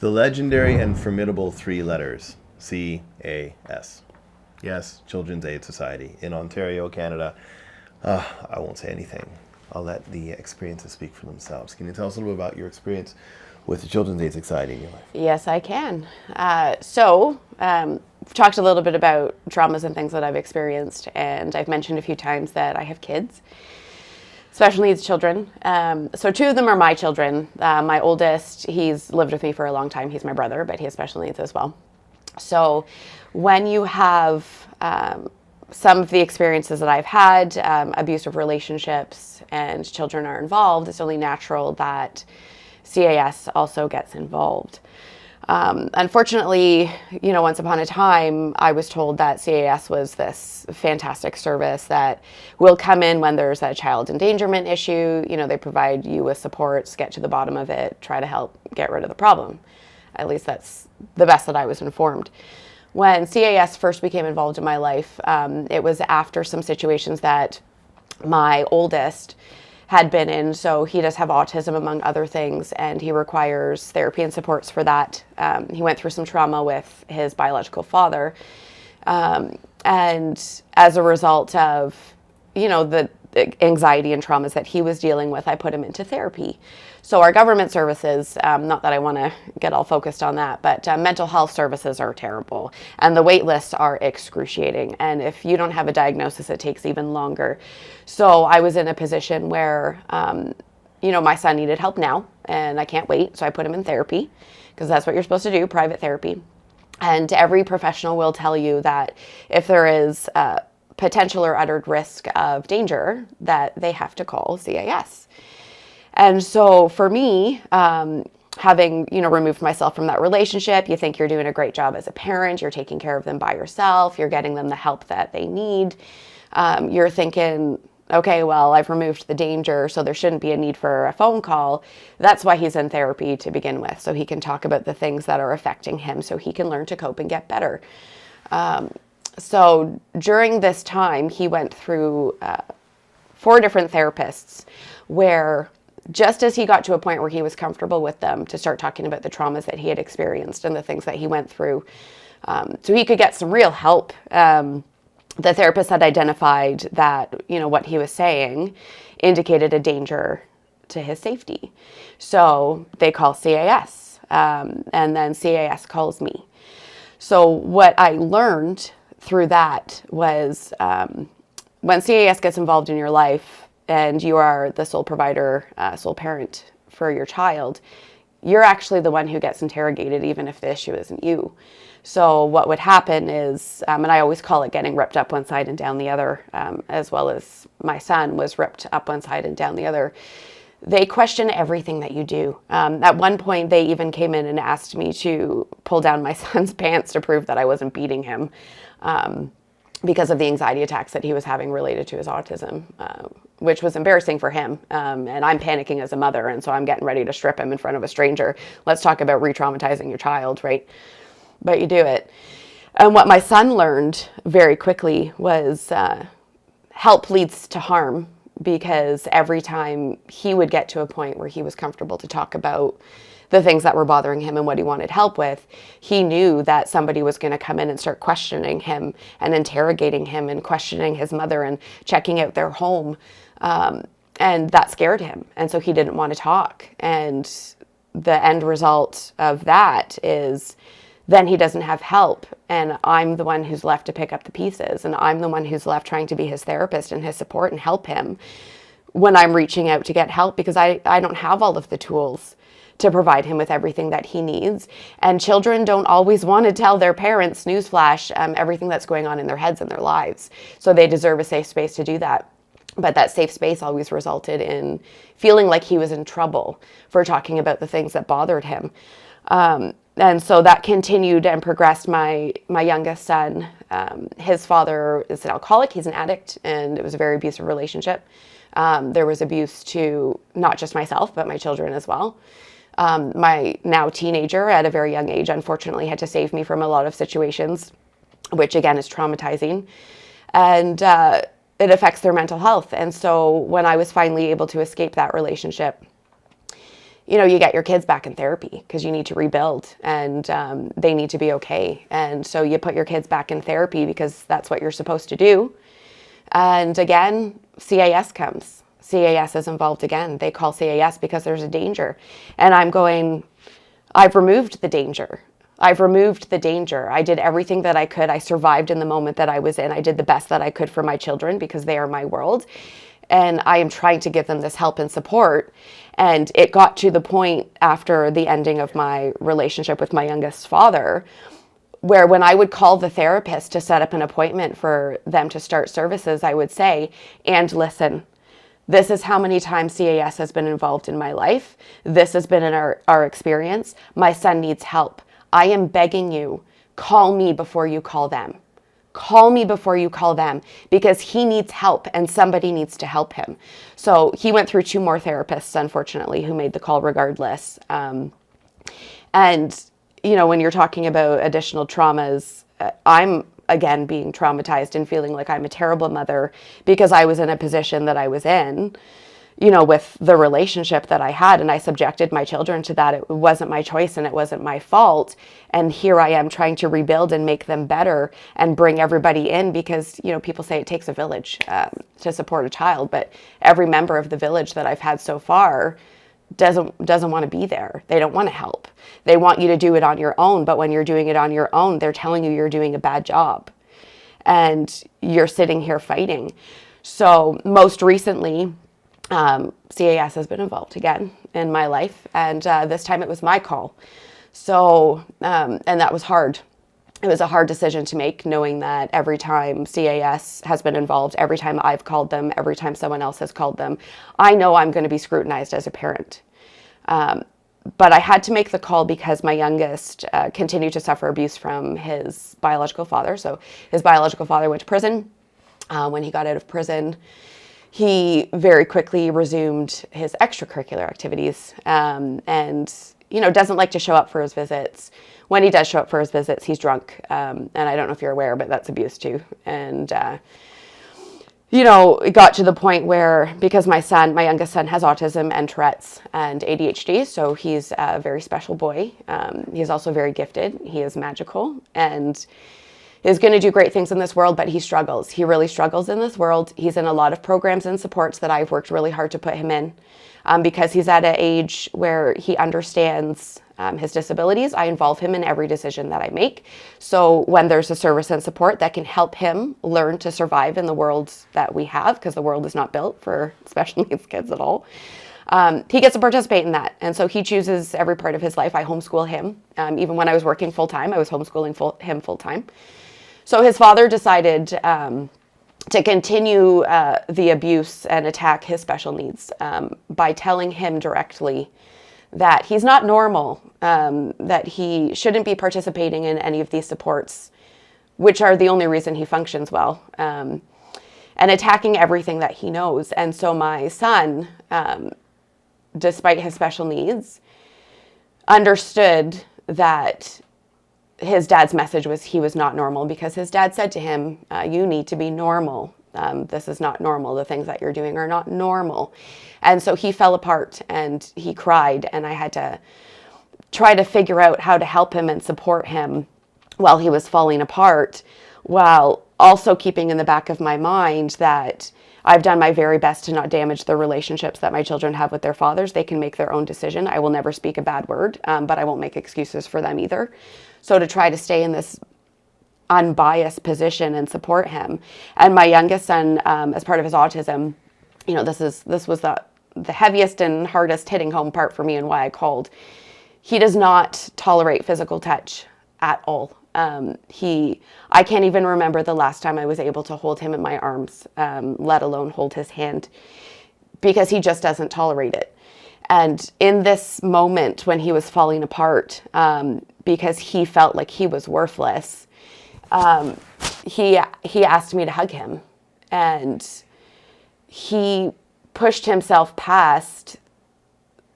The legendary and formidable three letters, CAS. Yes, Children's Aid Society in Ontario, Canada. I won't say anything. I'll let the experiences speak for themselves. Can you tell us a little bit about your experience with the Children's Aid Society in your life? Yes, I can. We've talked a little bit about traumas and things that I've experienced, and I've mentioned a few times that I have kids, special needs children. So two of them are my children. My oldest, he's lived with me for a long time. He's my brother, but he has special needs as well. So when you have some of the experiences that I've had, abusive relationships, and children are involved, it's only natural that CAS also gets involved. Unfortunately, once upon a time, I was told that CAS was this fantastic service that will come in when there's a child endangerment issue. They provide you with supports, get to the bottom of it, try to help get rid of the problem. At least that's the best that I was informed. When CAS first became involved in my life, it was after some situations that my oldest had been in. So he does have autism, among other things, and he requires therapy and supports for that. He went through some trauma with his biological father. And as a result of, the anxiety and traumas that he was dealing with, I put him into therapy. So our government services, not that I want to get all focused on that, but mental health services are terrible, and the wait lists are excruciating. And if you don't have a diagnosis, it takes even longer. So I was in a position where, my son needed help now, and I can't wait. So I put him in therapy, because that's what you're supposed to do, private therapy. And every professional will tell you that if there is potential or uttered risk of danger, that they have to call CAS. And so for me, having, removed myself from that relationship, you think you're doing a great job as a parent, you're taking care of them by yourself, you're getting them the help that they need. You're thinking, okay, well, I've removed the danger, so there shouldn't be a need for a phone call. That's why he's in therapy to begin with, so he can talk about the things that are affecting him, so he can learn to cope and get better. So during this time, he went through 4 different therapists, where just as he got to a point where he was comfortable with them, to start talking about the traumas that he had experienced and the things that he went through, so he could get some real help. The therapist had identified that, what he was saying indicated a danger to his safety. So they call CAS, and then CAS calls me. So what I learned through that was, when CAS gets involved in your life and you are the sole provider, sole parent for your child, you're actually the one who gets interrogated, even if the issue isn't you. So what would happen is, and I always call it getting ripped up one side and down the other, as well as my son was ripped up one side and down the other. They question everything that you do. At one point, they even came in and asked me to pull down my son's pants to prove that I wasn't beating him, because of the anxiety attacks that he was having related to his autism, which was embarrassing for him. And I'm panicking as a mother, and so I'm getting ready to strip him in front of a stranger. Let's talk about re-traumatizing your child, right? But you do it. And what my son learned very quickly was help leads to harm, because every time he would get to a point where he was comfortable to talk about the things that were bothering him and what he wanted help with, he knew that somebody was going to come in and start questioning him and interrogating him and questioning his mother and checking out their home. And that scared him. And so he didn't want to talk. And the end result of that is then he doesn't have help. And I'm the one who's left to pick up the pieces. And I'm the one who's left trying to be his therapist and his support and help him when I'm reaching out to get help, because I don't have all of the tools to provide him with everything that he needs. And children don't always want to tell their parents, newsflash, everything that's going on in their heads and their lives. So they deserve a safe space to do that. But that safe space always resulted in feeling like he was in trouble for talking about the things that bothered him. And so that continued and progressed. My youngest son, his father is an alcoholic, he's an addict, and it was a very abusive relationship. There was abuse to not just myself, but my children as well. My now teenager at a very young age, unfortunately, had to save me from a lot of situations, which again is traumatizing. And it affects their mental health. And so when I was finally able to escape that relationship, you get your kids back in therapy because you need to rebuild, and they need to be okay. And so you put your kids back in therapy because that's what you're supposed to do. And again, CAS comes. CAS is involved again. They call CAS because there's a danger. And I'm going, I've removed the danger. I've removed the danger. I did everything that I could. I survived in the moment that I was in. I did the best that I could for my children because they are my world. And I am trying to give them this help and support. And it got to the point after the ending of my relationship with my youngest father, where when I would call the therapist to set up an appointment for them to start services, I would say, and listen, this is how many times CAS has been involved in my life. This has been in our experience. My son needs help. I am begging you, call me before you call them. Call me before you call them, because he needs help and somebody needs to help him. So he went through 2 more therapists, unfortunately, who made the call regardless. And, when you're talking about additional traumas, I'm, again, being traumatized and feeling like I'm a terrible mother because I was in a position that I was in, with the relationship that I had, and I subjected my children to that. It wasn't my choice and it wasn't my fault. And here I am trying to rebuild and make them better and bring everybody in because, people say it takes a village to support a child, but every member of the village that I've had so far doesn't want to be there. They don't want to help. They want you to do it on your own, but when you're doing it on your own, they're telling you you're doing a bad job and you're sitting here fighting. So most recently, CAS has been involved again in my life, and this time it was my call. So, and that was hard. It was a hard decision to make, knowing that every time CAS has been involved, every time I've called them, every time someone else has called them, I know I'm going to be scrutinized as a parent. But I had to make the call because my youngest continued to suffer abuse from his biological father. So his biological father went to prison. When he got out of prison, he very quickly resumed his extracurricular activities and, doesn't like to show up for his visits. When he does show up for his visits, he's drunk. And I don't know if you're aware, but that's abuse too. And, it got to the point where, because my youngest son has autism and Tourette's and ADHD, so he's a very special boy. He's also very gifted. He is magical and is going to do great things in this world, but he struggles. He really struggles in this world. He's in a lot of programs and supports that I've worked really hard to put him in because he's at an age where he understands his disabilities. I involve him in every decision that I make. So when there's a service and support that can help him learn to survive in the world that we have, because the world is not built for special needs kids at all, he gets to participate in that. And so he chooses every part of his life. I homeschool him. Even when I was working full-time, I was homeschooling him full-time. So his father decided to continue the abuse and attack his special needs by telling him directly that he's not normal, that he shouldn't be participating in any of these supports, which are the only reason he functions well, and attacking everything that he knows. And so my son, despite his special needs, understood that his dad's message was he was not normal, because his dad said to him, you need to be normal. This is not normal. The things that you're doing are not normal. And so he fell apart and he cried, and I had to try to figure out how to help him and support him while he was falling apart, while also keeping in the back of my mind that I've done my very best to not damage the relationships that my children have with their fathers. They can make their own decision. I will never speak a bad word, but I won't make excuses for them either. So to try to stay in this unbiased position and support him. And my youngest son, as part of his autism, this was the heaviest and hardest hitting home part for me and why I called. He does not tolerate physical touch at all. I can't even remember the last time I was able to hold him in my arms, let alone hold his hand, because he just doesn't tolerate it. And in this moment when he was falling apart, because he felt like he was worthless, he asked me to hug him, and he pushed himself past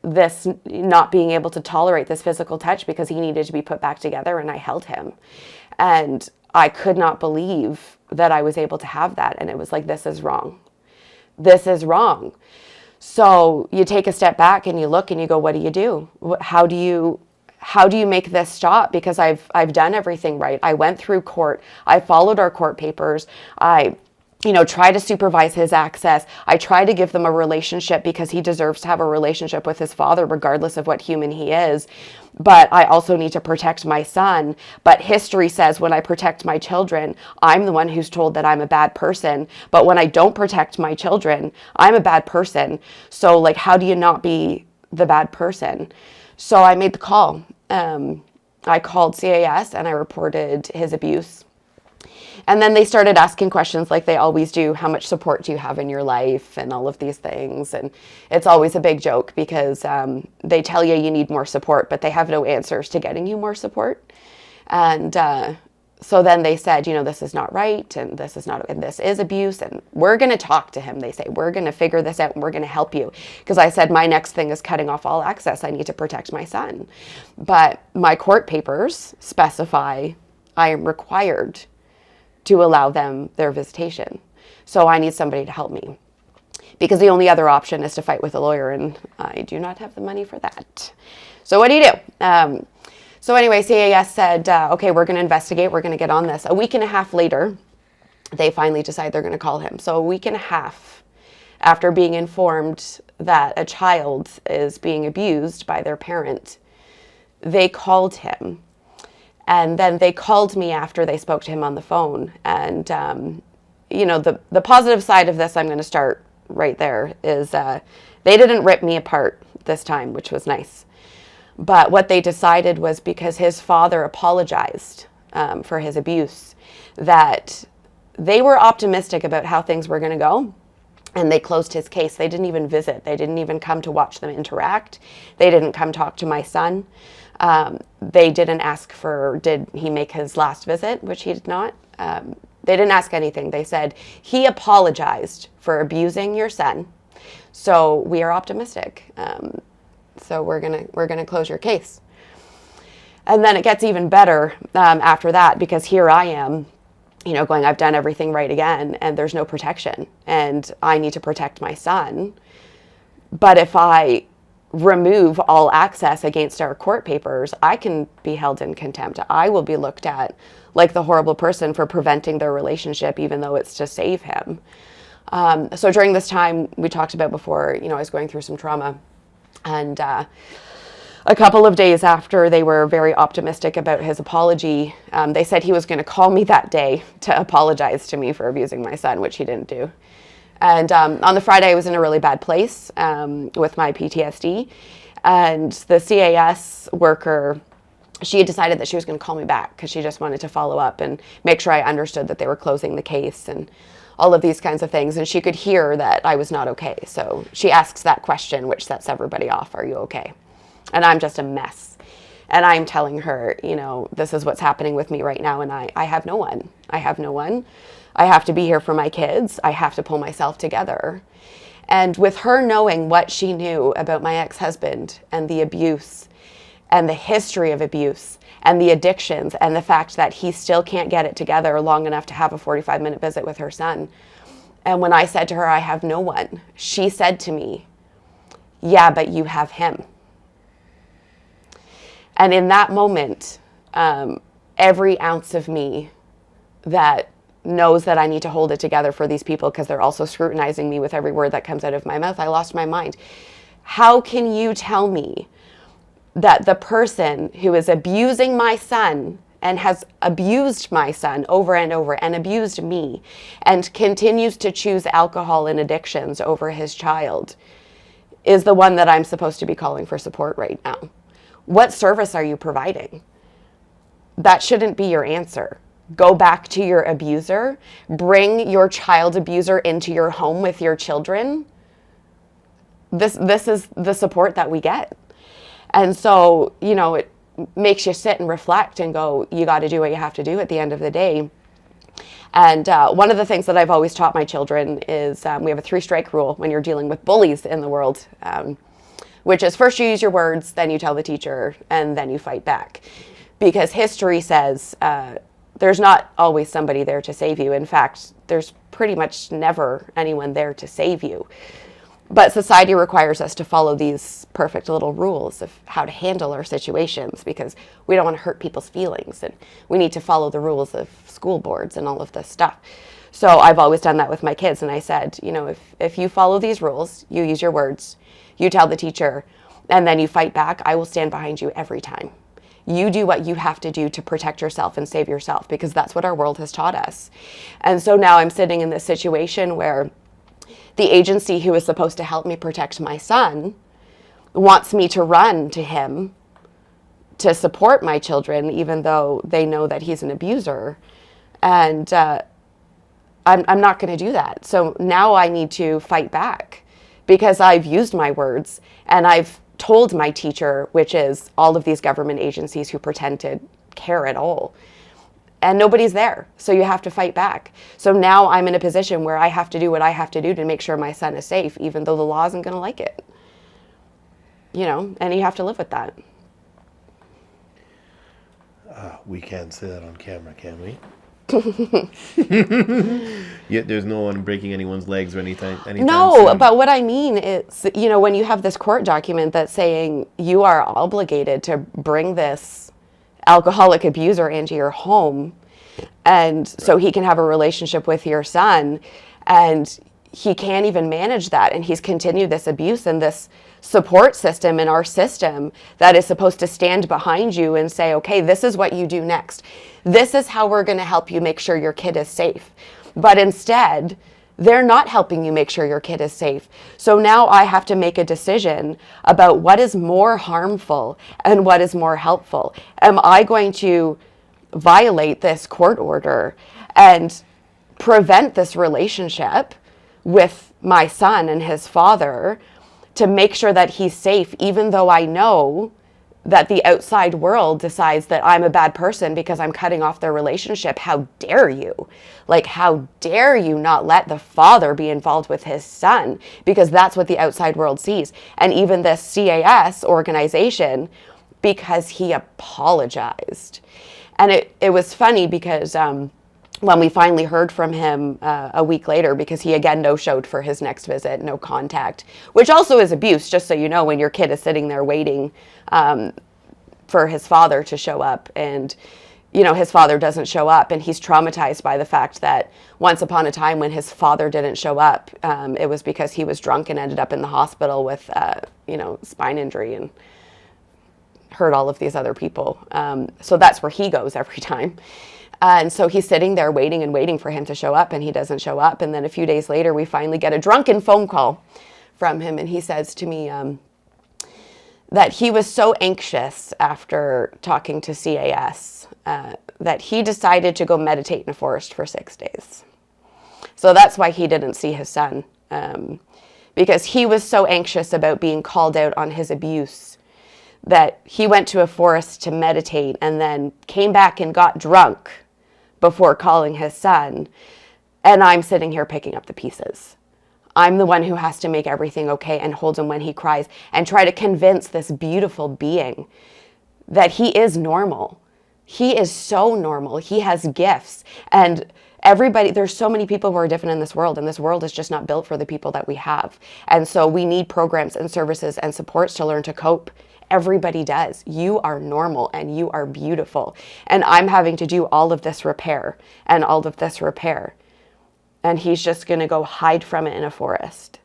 this not being able to tolerate this physical touch because he needed to be put back together, and I held him. And I could not believe that I was able to have that. And it was like, this is wrong. This is wrong. So you take a step back and you look and you go, what do you do? How do you make this stop? Because I've done everything right. I went through court. I followed our court papers. I try to supervise his access. I try to give them a relationship because he deserves to have a relationship with his father, regardless of what human he is. But I also need to protect my son. But history says when I protect my children, I'm the one who's told that I'm a bad person. But when I don't protect my children, I'm a bad person. So like, how do you not be the bad person? So I made the call. I called CAS and I reported his abuse. And then they started asking questions like they always do. How much support do you have in your life? And all of these things. And it's always a big joke because they tell you need more support, but they have no answers to getting you more support. And so then they said, this is not right. And this is abuse. And we're going to talk to him. They say, we're going to figure this out and we're going to help you. Because I said, my next thing is cutting off all access. I need to protect my son. But my court papers specify I am required to allow them their visitation. So I need somebody to help me. Because the only other option is to fight with a lawyer, and I do not have the money for that. So what do you do? So anyway, CAS said, okay, we're going to investigate. We're going to get on this. A week and a half later, they finally decide they're going to call him. So a week and a half after being informed that a child is being abused by their parent, they called him. And then they called me after they spoke to him on the phone. And, the positive side of this, I'm going to start right there, is they didn't rip me apart this time, which was nice. But what they decided was because his father apologized for his abuse, that they were optimistic about how things were going to go. And they closed his case. They didn't even visit. They didn't even come to watch them interact. They didn't come talk to my son. They didn't ask did he make his last visit, which he did not. They didn't ask anything. They said, he apologized for abusing your son. So we are optimistic. So we're gonna close your case. And then it gets even better after that, because here I am, going, I've done everything right again, and there's no protection, and I need to protect my son. But if I remove all access against our court papers, I can be held in contempt. I will be looked at like the horrible person for preventing their relationship, even though it's to save him. So during this time, we talked about before, I was going through some trauma. And a couple of days after they were very optimistic about his apology, they said he was going to call me that day to apologize to me for abusing my son, which he didn't do. And on the Friday, I was in a really bad place with my PTSD. And the CAS worker, she had decided that she was going to call me back because she just wanted to follow up and make sure I understood that they were closing the case and all of these kinds of things. And she could hear that I was not okay. So she asks that question, which sets everybody off. Are you okay? And I'm just a mess. And I'm telling her, this is what's happening with me right now. And I have no one. I have no one. I have to be here for my kids. I have to pull myself together. And with her knowing what she knew about my ex-husband and the abuse and the history of abuse and the addictions and the fact that he still can't get it together long enough to have a 45-minute visit with her son. And when I said to her, I have no one, she said to me, yeah, but you have him. And in that moment, every ounce of me that knows that I need to hold it together for these people because they're also scrutinizing me with every word that comes out of my mouth, I lost my mind. How can you tell me that the person who is abusing my son and has abused my son over and over and abused me and continues to choose alcohol and addictions over his child is the one that I'm supposed to be calling for support right now? What service are you providing? That shouldn't be your answer. Go back to your abuser. Bring your child abuser into your home with your children. This is the support that we get. And so, it makes you sit and reflect and go, you got to do what you have to do at the end of the day. And one of the things that I've always taught my children is we have a 3-strike rule when you're dealing with bullies in the world, which is first you use your words, then you tell the teacher, and then you fight back. Because history says there's not always somebody there to save you. In fact, there's pretty much never anyone there to save you. But society requires us to follow these perfect little rules of how to handle our situations because we don't want to hurt people's feelings, and we need to follow the rules of school boards and all of this stuff. So I've always done that with my kids, and I said, you know, if you follow these rules, you use your words, you tell the teacher, and then you fight back, I will stand behind you every time. You do what you have to do to protect yourself and save yourself, because that's what our world has taught us. And so now I'm sitting in this situation where the agency who is supposed to help me protect my son wants me to run to him to support my children, even though they know that he's an abuser. And I'm not going to do that. So now I need to fight back because I've used my words and I've told my teacher, which is all of these government agencies who pretend to care at all. And nobody's there. So you have to fight back. So now I'm in a position where I have to do what I have to do to make sure my son is safe, even though the law isn't going to like it. You know, and you have to live with that. We can't say that on camera, can we? Yet there's no one breaking anyone's legs or anything. No, soon. But what I mean is, you know, when you have this court document that's saying you are obligated to bring this alcoholic abuser into your home, and so he can have a relationship with your son, and he can't even manage that, and he's continued this abuse and this support system in our system that is supposed to stand behind you and say, okay, this is what you do next. This is how we're going to help you make sure your kid is safe. But instead, they're not helping you make sure your kid is safe. So now I have to make a decision about what is more harmful and what is more helpful. Am I going to violate this court order and prevent this relationship with my son and his father to make sure that he's safe, even though I know that the outside world decides that I'm a bad person because I'm cutting off their relationship? How dare you? Like, how dare you not let the father be involved with his son? Because that's what the outside world sees. And even this CAS organization, because he apologized. And it was funny because when we finally heard from him a week later, because he again no-showed for his next visit, no contact, which also is abuse, just so you know, when your kid is sitting there waiting for his father to show up, and you know his father doesn't show up, and he's traumatized by the fact that once upon a time when his father didn't show up, it was because he was drunk and ended up in the hospital with spine injury and hurt all of these other people. So that's where he goes every time. And so he's sitting there waiting and waiting for him to show up, and he doesn't show up. And then a few days later, we finally get a drunken phone call from him, and he says to me that he was so anxious after talking to CAS that he decided to go meditate in a forest for 6 days. So that's why he didn't see his son, because he was so anxious about being called out on his abuse that he went to a forest to meditate and then came back and got drunk before calling his son. And I'm sitting here picking up the pieces. I'm the one who has to make everything okay and hold him when he cries and try to convince this beautiful being that he is normal. He is so normal. He has gifts. And everybody, there's so many people who are different in this world, and this world is just not built for the people that we have. And so we need programs and services and supports to learn to cope. Everybody does. You are normal and you are beautiful. And I'm having to do all of this repair and all of this repair. And he's just going to go hide from it in a forest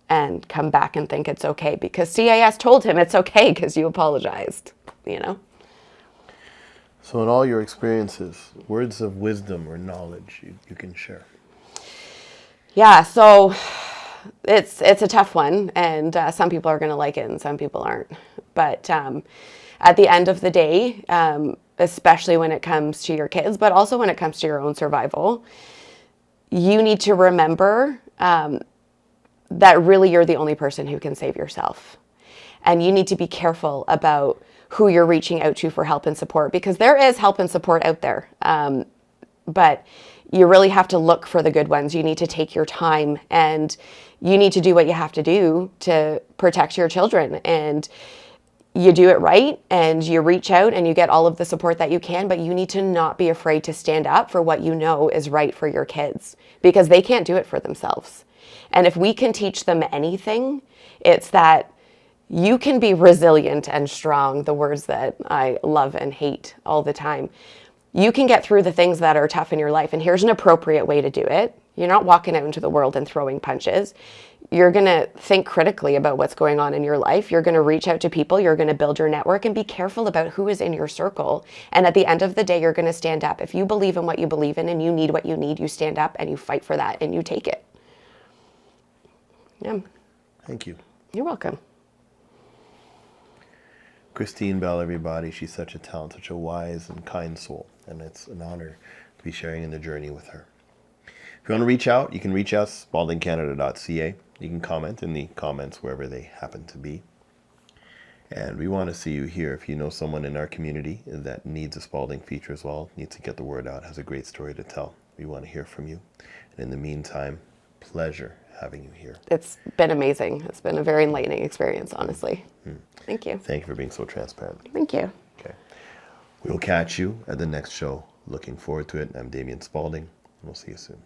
and come back and think it's okay because CAS told him it's okay because you apologized, you know? So in all your experiences, words of wisdom or knowledge you can share? Yeah, so it's a tough one, and some people are going to like it and some people aren't. But at the end of the day, especially when it comes to your kids, but also when it comes to your own survival, you need to remember that really you're the only person who can save yourself. And you need to be careful about who you're reaching out to for help and support, because there is help and support out there. But you really have to look for the good ones. You need to take your time, and you need to do what you have to do to protect your children. And you do it right, and you reach out and you get all of the support that you can, but you need to not be afraid to stand up for what you know is right for your kids, because they can't do it for themselves. And if we can teach them anything, it's that you can be resilient and strong, the words that I love and hate all the time. You can get through the things that are tough in your life, and here's an appropriate way to do it. You're not walking out into the world and throwing punches. You're going to think critically about what's going on in your life. You're going to reach out to people. You're going to build your network and be careful about who is in your circle. And at the end of the day, you're going to stand up. If you believe in what you believe in and you need what you need, you stand up and you fight for that and you take it. Yeah. Thank you. You're welcome. Christene Bell, everybody. She's such a talent, such a wise and kind soul. And it's an honor to be sharing in the journey with her. If you want to reach out, you can reach us, spauldingcanada.ca. You can comment in the comments wherever they happen to be. And we want to see you here. If you know someone in our community that needs a Spaulding feature as well, needs to get the word out, has a great story to tell, we want to hear from you. And in the meantime, pleasure having you here. It's been amazing. It's been a very enlightening experience, honestly. Thank you. Thank you for being so transparent. Thank you. Okay. We'll catch you at the next show. Looking forward to it. I'm Damien Spaulding. We'll see you soon.